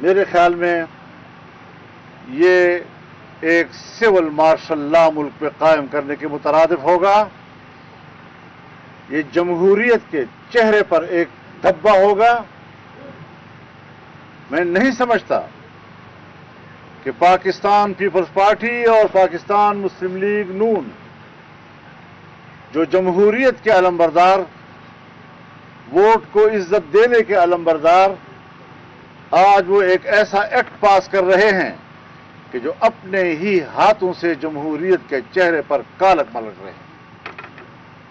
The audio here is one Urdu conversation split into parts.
میرے خیال میں یہ ایک سول مارشل لا ملک پہ قائم کرنے کے مترادف ہوگا. یہ جمہوریت کے چہرے پر ایک دھبا ہوگا. میں نہیں سمجھتا کہ پاکستان پیپلز پارٹی اور پاکستان مسلم لیگ نون جو جمہوریت کے علمبردار، ووٹ کو عزت دینے کے علمبردار، آج وہ ایک ایسا ایکٹ پاس کر رہے ہیں کہ جو اپنے ہی ہاتھوں سے جمہوریت کے چہرے پر کالک ملک رہے ہیں.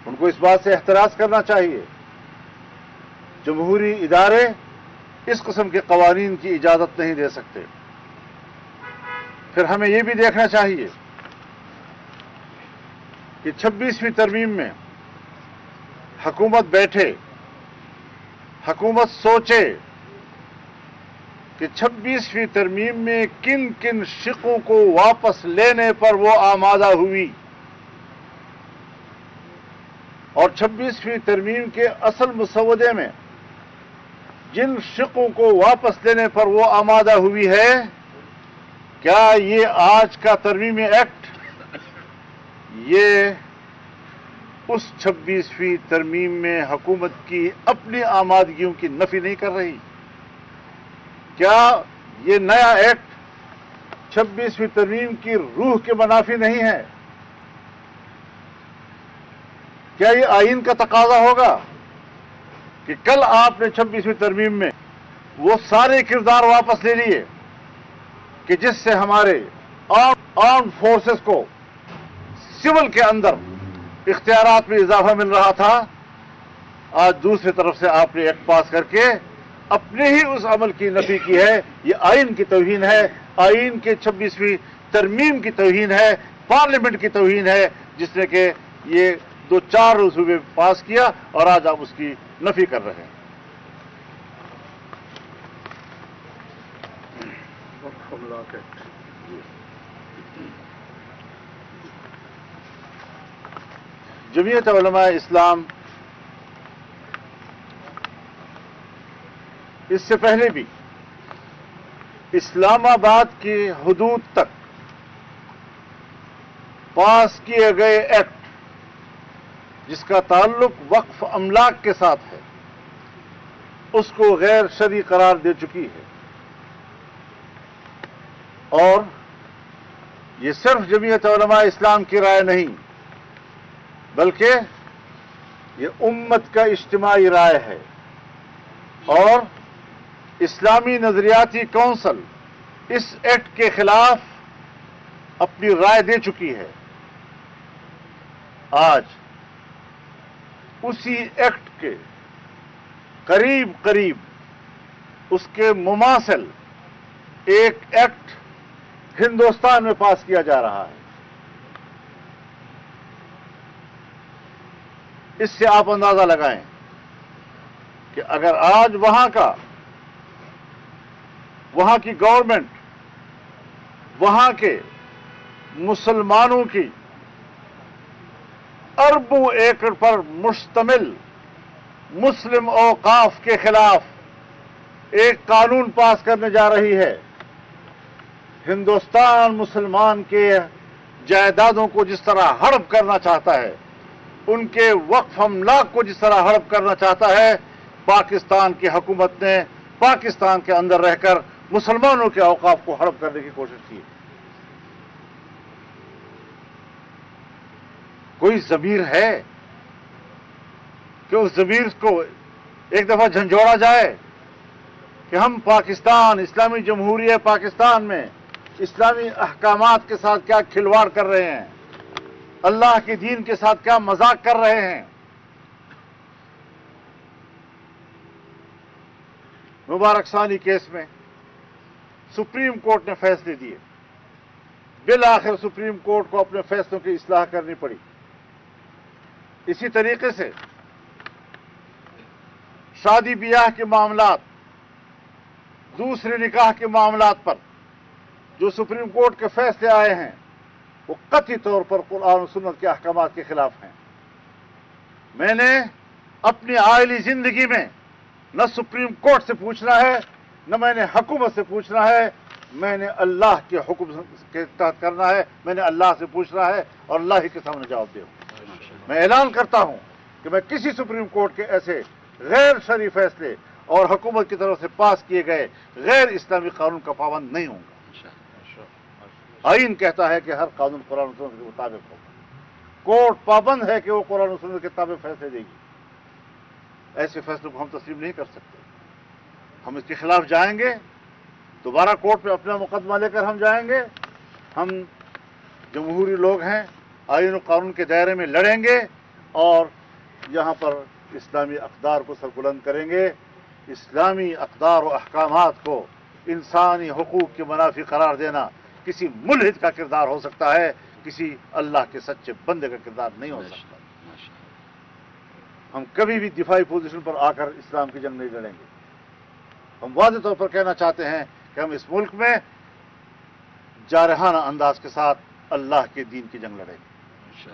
ان کو اس بات سے احتراز کرنا چاہیے. جمہوری ادارے اس قسم کے قوانین کی اجازت نہیں دے سکتے. پھر ہمیں یہ بھی دیکھنا چاہیے کہ 26ویں ترمیم میں حکومت بیٹھے، حکومت سوچے کہ 26ویں ترمیم میں کن کن شقوں کو واپس لینے پر وہ آمادہ ہوئی، اور 26ویں ترمیم کے اصل مسودے میں جن شقوں کو واپس لینے پر وہ آمادہ ہوئی ہے، کیا یہ آج کا ترمیمی ایکٹ یہ اس 26ویں ترمیم میں حکومت کی اپنی آمادگیوں کی نفی نہیں کر رہی؟ کیا یہ نیا ایکٹ 26ویں ترمیم کی روح کے منافی نہیں ہے؟ کیا یہ آئین کا تقاضا ہوگا کہ کل آپ نے 26ویں ترمیم میں وہ سارے کردار واپس لے لیے کہ جس سے ہمارے آرمڈ فورسز کو سول کے اندر اختیارات میں اضافہ مل رہا تھا، آج دوسری طرف سے آپ نے ایکٹ پاس کر کے اپنے ہی اس عمل کی نفی کی ہے؟ یہ آئین کی توہین ہے، آئین کے 26ویں ترمیم کی توہین ہے، پارلیمنٹ کی توہین ہے، جس نے کہ یہ 2-4 روز ہوئے پاس کیا اور آج آپ اس کی نفی کر رہے ہیں. جمعیت علماء اسلام اس سے پہلے بھی اسلام آباد کی حدود تک پاس کیے گئے ایکٹ جس کا تعلق وقف املاک کے ساتھ ہے اس کو غیر شرعی قرار دے چکی ہے. اور یہ صرف جمعیت علماء اسلام کی رائے نہیں بلکہ یہ امت کا اجتماعی رائے ہے، اور اسلامی نظریاتی کونسل اس ایکٹ کے خلاف اپنی رائے دے چکی ہے. آج اسی ایکٹ کے قریب قریب اس کے مماثل ایک ایکٹ ہندوستان میں پاس کیا جا رہا ہے. اس سے آپ اندازہ لگائیں کہ اگر آج وہاں کی گورنمنٹ وہاں کے مسلمانوں کی اربوں ایکڑ پر مشتمل مسلم اوقاف کے خلاف ایک قانون پاس کرنے جا رہی ہے، ہندوستان مسلمان کے جائیدادوں کو جس طرح ہڑپ کرنا چاہتا ہے، ان کے وقف املاک کو جس طرح ہڑپ کرنا چاہتا ہے، پاکستان کی حکومت نے پاکستان کے اندر رہ کر مسلمانوں کے اوقاف کو ہڑپ کرنے کی کوشش کی. کوئی ضمیر ہے کہ اس ضمیر کو ایک دفعہ جھنجھوڑا جائے کہ ہم پاکستان، اسلامی جمہوریہ پاکستان میں اسلامی احکامات کے ساتھ کیا کھلواڑ کر رہے ہیں، اللہ کے دین کے ساتھ کیا مذاق کر رہے ہیں؟ مبارک ثانی کیس میں سپریم کورٹ نے فیصلے دیے، بالآخر سپریم کورٹ کو اپنے فیصلوں کی اصلاح کرنی پڑی. اسی طریقے سے شادی بیاہ کے معاملات، دوسرے نکاح کے معاملات پر جو سپریم کورٹ کے فیصلے آئے ہیں وہ قطعی طور پر قرآن و سنت کے احکامات کے خلاف ہیں. میں نے اپنی عائلی زندگی میں نہ سپریم کورٹ سے پوچھنا ہے نہ میں نے حکومت سے پوچھنا ہے، میں نے اللہ کے حکم کے تحت کرنا ہے، میں نے اللہ سے پوچھنا ہے اور اللہ ہی کے سامنے جواب دے. میں اعلان کرتا ہوں کہ میں کسی سپریم کورٹ کے ایسے غیر شرعی فیصلے اور حکومت کی طرف سے پاس کیے گئے غیر اسلامی قانون کا پابند نہیں ہوں گا. آئین کہتا ہے کہ ہر قانون قرآن و سنت کے مطابق ہوگا. کورٹ پابند ہے کہ وہ قرآن و سنت کے مطابق فیصلے دے گی. ایسے فیصلوں کو ہم تسلیم نہیں کر سکتے. ہم اس کے خلاف جائیں گے، دوبارہ کورٹ پہ اپنا مقدمہ لے کر ہم جائیں گے. ہم جمہوری لوگ ہیں، آئین و قانون کے دائرے میں لڑیں گے اور یہاں پر اسلامی اقدار کو سربلند کریں گے. اسلامی اقدار و احکامات کو انسانی حقوق کے منافی قرار دینا کسی ملحد کا کردار ہو سکتا ہے، کسی اللہ کے سچے بندے کا کردار نہیں ہو سکتا. ہم کبھی بھی دفاعی پوزیشن پر آ کر اسلام کی جنگ نہیں لڑیں گے. ہم واضح طور پر کہنا چاہتے ہیں کہ ہم اس ملک میں جارحانہ انداز کے ساتھ اللہ کے دین کی جنگ لڑیں گے.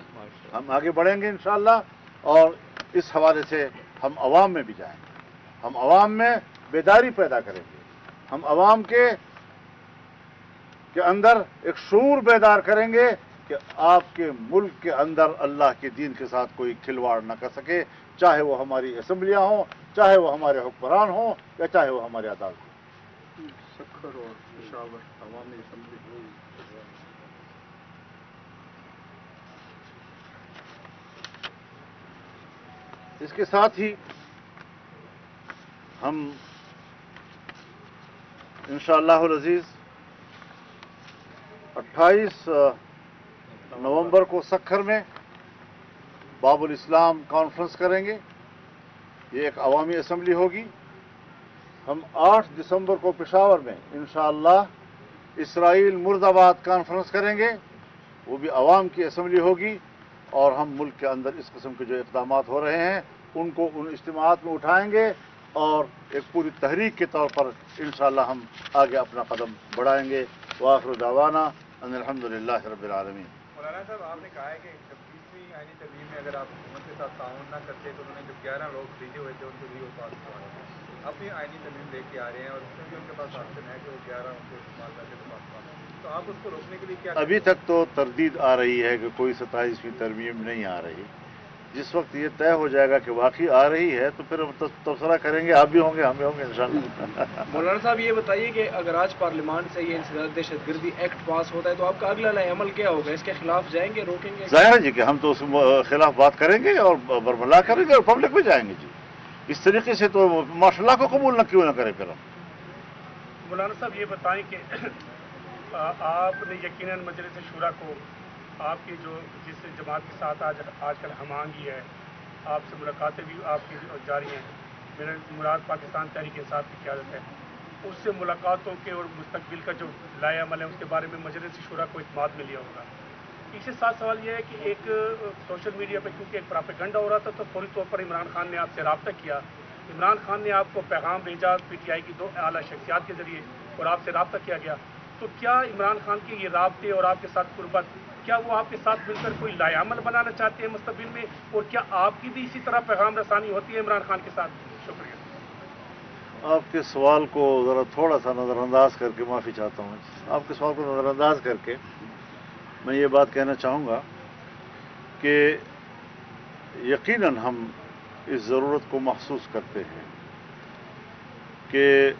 ہم آگے بڑھیں گے انشاءاللہ، اور اس حوالے سے ہم عوام میں بھی جائیں گے. ہم عوام میں بیداری پیدا کریں گے. ہم عوام کے اندر ایک شعور بیدار کریں گے کہ آپ کے ملک کے اندر اللہ کے دین کے ساتھ کوئی کھلواڑ نہ کر سکے، چاہے وہ ہماری اسمبلیاں ہوں، چاہے وہ ہمارے حکمران ہوں، یا چاہے وہ ہمارے عدالت ہوں. سکھر اور پشاور عوامی اسمبلی. اس کے ساتھ ہی ہم انشاءاللہ العزیز 28 نومبر کو سکھر میں باب الاسلام کانفرنس کریں گے. یہ ایک عوامی اسمبلی ہوگی. ہم 8 دسمبر کو پشاور میں انشاءاللہ اسرائیل مرد آباد کانفرنس کریں گے. وہ بھی عوام کی اسمبلی ہوگی، اور ہم ملک کے اندر اس قسم کے جو اقدامات ہو رہے ہیں ان کو ان اجتماعات میں اٹھائیں گے، اور ایک پوری تحریک کے طور پر انشاءاللہ ہم آگے اپنا قدم بڑھائیں گے. وآخر دعوانا ان الحمدللہ رب العالمین. مولانا صاحب، آپ نے کہا ہے کہ 26ویں آئینی ترمیم میں اگر آپ حکومت کے ساتھ تعاون نہ کرتے تو انہوں نے جو 11 لوگ بھیجے ہوئے تھے ان کو بھی وہ پاس کروانا تھا. اپنی آئینی ترمیم لے کے آ رہے ہیں اور اس میں بھی ان کے پاس آپشن ہے کہ وہ 11 ان کو استعمال کر کے پاس کروانا. تو آپ اس کو روکنے کے لیے کیا؟ ابھی تک تو تردید آ رہی ہے کہ کوئی 27ویں ترمیم نہیں آ رہی. جس وقت یہ طے ہو جائے گا کہ واقعی آ رہی ہے تو پھر ہم تبصرہ کریں گے. آپ بھی ہوں گے، ہم بھی ہوں گے انشاءاللہ. مولانا صاحب یہ بتائیے کہ اگر آج پارلیمان سے یہ انسداد دہشت گردی ایکٹ پاس ہوتا ہے تو آپ کا اگلا نئے عمل کیا ہوگا؟ اس کے خلاف جائیں گے، روکیں گے؟ ظاہر ہے جی کہ ہم تو اس خلاف بات کریں گے اور برملا کریں گے اور پبلک میں جائیں گے. جی اس طریقے سے تو ماشاء اللہ کو قبول نہ کیوں نہ کرے پھر ہم. مولانا صاحب یہ بتائیں کہ آپ نے یقیناً مجلس شورا کو آپ کی جو جس جماعت کے ساتھ آج کل ہم آہنگی ہے، آپ سے ملاقاتیں بھی آپ کی جاری ہیں، میرا مراد پاکستان تحریک انصاف کی قیادت ہے، اس سے ملاقاتوں کے اور مستقبل کا جو لائحہ عمل ہے اس کے بارے میں مجلس شورا کو اعتماد میں لیا ہوگا. اس کے ساتھ سوال یہ ہے کہ ایک سوشل میڈیا پہ کیونکہ ایک پراپیگنڈا ہو رہا تھا تو فوری طور پر عمران خان نے آپ سے رابطہ کیا. عمران خان نے آپ کو پیغام بھیجا پی ٹی آئی کی 2 اعلیٰ شخصیات کے ذریعے اور آپ سے رابطہ کیا گیا. تو کیا عمران خان کے یہ رابطے اور آپ کے ساتھ قربت، کیا وہ آپ کے ساتھ مل کر کوئی لائحہ عمل بنانا چاہتے ہیں مستقبل میں، اور کیا آپ کی بھی اسی طرح پیغام رسانی ہوتی ہے عمران خان کے ساتھ؟ شکریہ. آپ کے سوال کو ذرا تھوڑا سا نظر انداز کر کے معافی چاہتا ہوں. آپ کے سوال کو نظر انداز کر کے میں یہ بات کہنا چاہوں گا کہ یقیناً ہم اس ضرورت کو محسوس کرتے ہیں کہ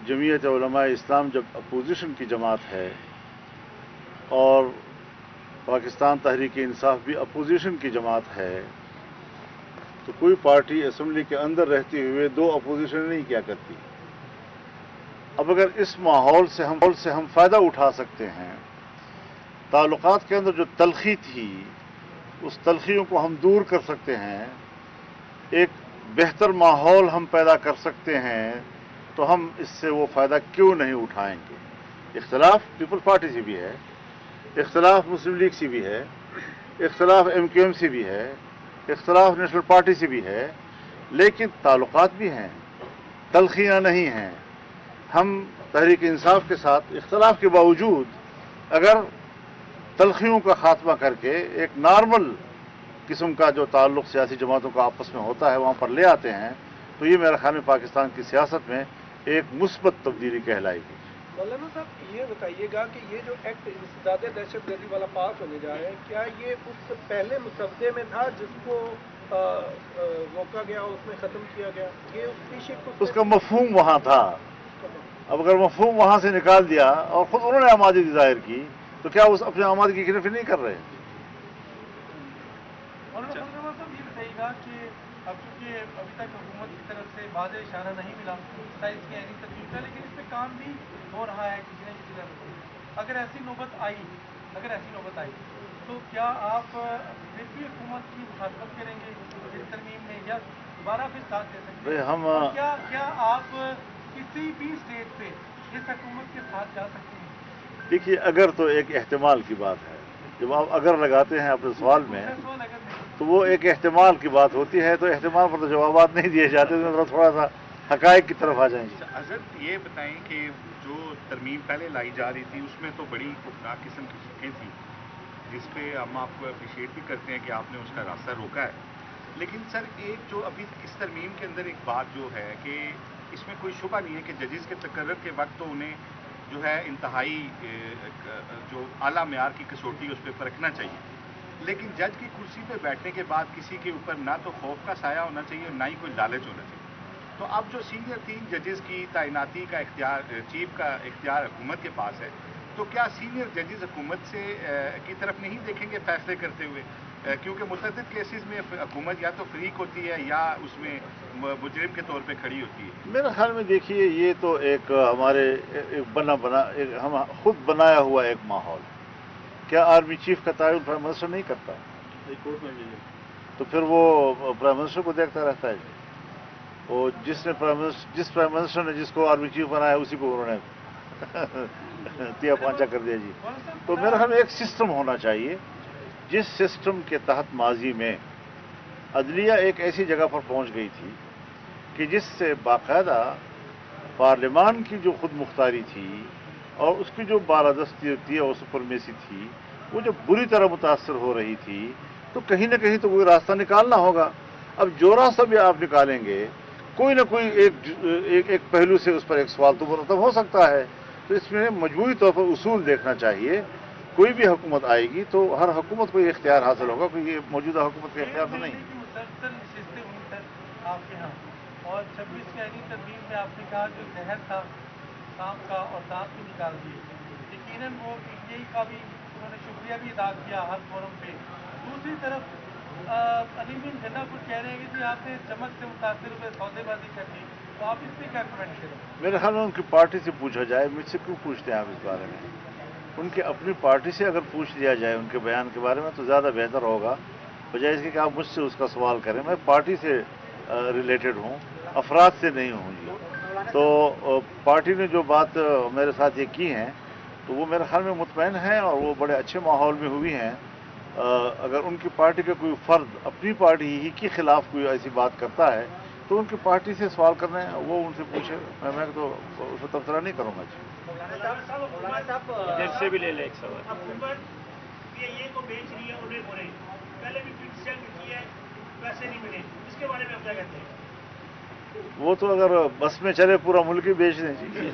جمعیت علماء اسلام جب اپوزیشن کی جماعت ہے اور پاکستان تحریک انصاف بھی اپوزیشن کی جماعت ہے، تو کوئی پارٹی اسمبلی کے اندر رہتے ہوئے 2 اپوزیشن نہیں کیا کرتی. اب اگر اس ماحول سے ہم فائدہ اٹھا سکتے ہیں، تعلقات کے اندر جو تلخی تھی اس تلخیوں کو ہم دور کر سکتے ہیں، ایک بہتر ماحول ہم پیدا کر سکتے ہیں، تو ہم اس سے وہ فائدہ کیوں نہیں اٹھائیں گے. اختلاف پیپل پارٹی سے بھی ہے، اختلاف مسلم لیگ سے بھی ہے، اختلاف MQM سے بھی ہے، اختلاف نیشنل پارٹی سے بھی ہے، لیکن تعلقات بھی ہیں، تلخیاں نہیں ہیں. ہم تحریک انصاف کے ساتھ اختلاف کے باوجود اگر تلخیوں کا خاتمہ کر کے ایک نارمل قسم کا جو تعلق سیاسی جماعتوں کا آپس میں ہوتا ہے وہاں پر لے آتے ہیں، تو یہ میرا خیال میں پاکستان کی سیاست میں ایک مثبت تبدیلی کہلائے گی۔ مولانا صاحب یہ بتائیے گا کہ یہ جو ایکٹ انسداد دہشت گردی والا پاس ہونے جا رہا ہے، کیا یہ اس پہلے مسودے میں تھا جس کو روکا گیا اس میں ختم کیا گیا؟ یہ اس پیچھے اس کا مفہوم وہاں تھا، اب اگر مفہوم وہاں سے نکال دیا اور خود انہوں نے آمادگی ظاہر کی تو کیا اس اپنے آمادگی کی نفی نہیں کر رہے؟ صاحب یہ بتائیے گا کہ اب چونکہ ابھی تک حکومت کی طرف سے واضح اشارہ نہیں ملا سائز کی عینی ترمیم کا، لیکن اس پہ کام بھی ہو رہا ہے کسی نہ کسی لیول پر۔ اگر ایسی نوبت آئی تو کیا آپ پھر بھی حکومت کی مخالفت کریں گے اس ترمیم میں، یا دوبارہ پھر ساتھ دے سکتے ہیں؟ کیا آپ کسی بھی اسٹیج پہ اس حکومت کے ساتھ جا سکتے ہیں؟ دیکھیے، اگر تو ایک احتمال کی بات ہے، جب آپ اگر لگاتے ہیں اپنے سوال میں تو وہ ایک احتمال کی بات ہوتی ہے، تو احتمال پر تو جوابات نہیں دیے جاتے، تو تھوڑا سا حقائق کی طرف آ جائیں گے۔ حضرت یہ بتائیں کہ جو ترمیم پہلے لائی جا رہی تھی اس میں تو بڑی خوفناک قسم کی شکیں تھیں، جس پہ ہم آپ کو اپریشیٹ بھی کرتے ہیں کہ آپ نے اس کا راستہ روکا ہے، لیکن سر ایک جو ابھی اس ترمیم کے اندر ایک بات جو ہے کہ اس میں کوئی شبہ نہیں ہے کہ ججز کے تقرر کے وقت تو انہیں جو ہے انتہائی جو اعلیٰ معیار کی کسوٹی اس پہ پرکھنا چاہیے، لیکن جج کی کرسی پہ بیٹھنے کے بعد کسی کے اوپر نہ تو خوف کا سایہ ہونا چاہیے اور نہ ہی کوئی لالچ ہونا چاہیے۔ تو اب جو سینئر 3 ججز کی تعیناتی کا اختیار، چیف کا اختیار حکومت کے پاس ہے، تو کیا سینئر ججز حکومت سے کی طرف نہیں دیکھیں گے فیصلے کرتے ہوئے؟ کیونکہ متعدد کیسز میں حکومت یا تو فریق ہوتی ہے یا اس میں مجرم کے طور پہ کھڑی ہوتی ہے۔ میرے خیال میں دیکھیے، یہ تو ایک ہمارے ہم خود بنایا ہوا ایک ماحول۔ کیا آرمی چیف کا تعین پرائم منسٹر نہیں کرتا؟ تو پھر وہ پرائم منسٹر کو دیکھتا رہتا ہے جی۔ وہ جس پرائم منسٹر نے جس کو آرمی چیف بنایا اسی کو انہوں نے تیا پانچا کر دیا جی۔ تو میرے خیال میں ایک سسٹم ہونا چاہیے، جس سسٹم کے تحت ماضی میں عدلیہ ایک ایسی جگہ پر پہنچ گئی تھی کہ جس سے باقاعدہ پارلیمان کی جو خود مختاری تھی اور اس کی جو بالادستی تھی اور سپرمیسی تھی، وہ جب بری طرح متاثر ہو رہی تھی، تو کہیں نہ کہیں تو کوئی راستہ نکالنا ہوگا۔ اب جو راستہ بھی آپ نکالیں گے، کوئی نہ کوئی ایک پہلو سے اس پر ایک سوال تو مرتب ہو سکتا ہے۔ تو اس میں مجموعی طور پر اصول دیکھنا چاہیے۔ کوئی بھی حکومت آئے گی تو ہر حکومت کو یہ اختیار حاصل ہوگا، کیونکہ یہ موجودہ حکومت کا اختیار تو نہیں ہے۔ مسلسل نشستیں ہوئی سر آپ کے ہاں، اور 26 کی عینی ترمیم میں آپ نے کہا جو زہر تھا سانپ کا اور دانت بھی نکال دیے، یقیناً وہ پی ٹی آئی کا بھی انہوں نے شکریہ بھی ادا کیا ہر فورم پہ۔ دوسری طرف علیم بن جناح کچھ کہہ رہے ہیں کہ جی آپ نے چمک سے متاثر ہوئے سودے بازی کر دی، تو آپ اس پہ کیا کمنٹ کریں؟ میرے خیال میں ان کی پارٹی سے پوچھا جائے، مجھ سے کیوں پوچھتے ہیں آپ اس بارے میں؟ ان کی اپنی پارٹی سے اگر پوچھ لیا جائے ان کے بیان کے بارے میں تو زیادہ بہتر ہوگا، بجائے اس کے کہ آپ مجھ سے اس کا سوال کریں۔ میں پارٹی سے ریلیٹڈ ہوں، افراد سے نہیں ہوں جی۔ تو پارٹی نے جو بات میرے ساتھ یہ کی ہیں تو وہ میرے خیال میں مطمئن ہیں اور وہ بڑے اچھے ماحول میں ہوئی ہیں۔ اگر ان کی پارٹی کا کوئی فرد اپنی پارٹی ہی کے خلاف کوئی ایسی بات کرتا ہے تو ان کی پارٹی سے سوال کرنا ہے، وہ ان سے پوچھے، میں تو اس میں تبصرہ نہیں کروں گا جی۔ ادھر سے بھی لے لیں ایک سوال۔ حکومت پی آئی اے کو بیچ رہی ہے انہیں بولے، پہلے بھی کرٹیسائز کی ہے، پیسے نہیں ملے، اس کے بارے میں آپ کیا کہتے ہیں؟ وہ تو اگر بس میں چلے پورا ملک ہی بیچ دیں جی۔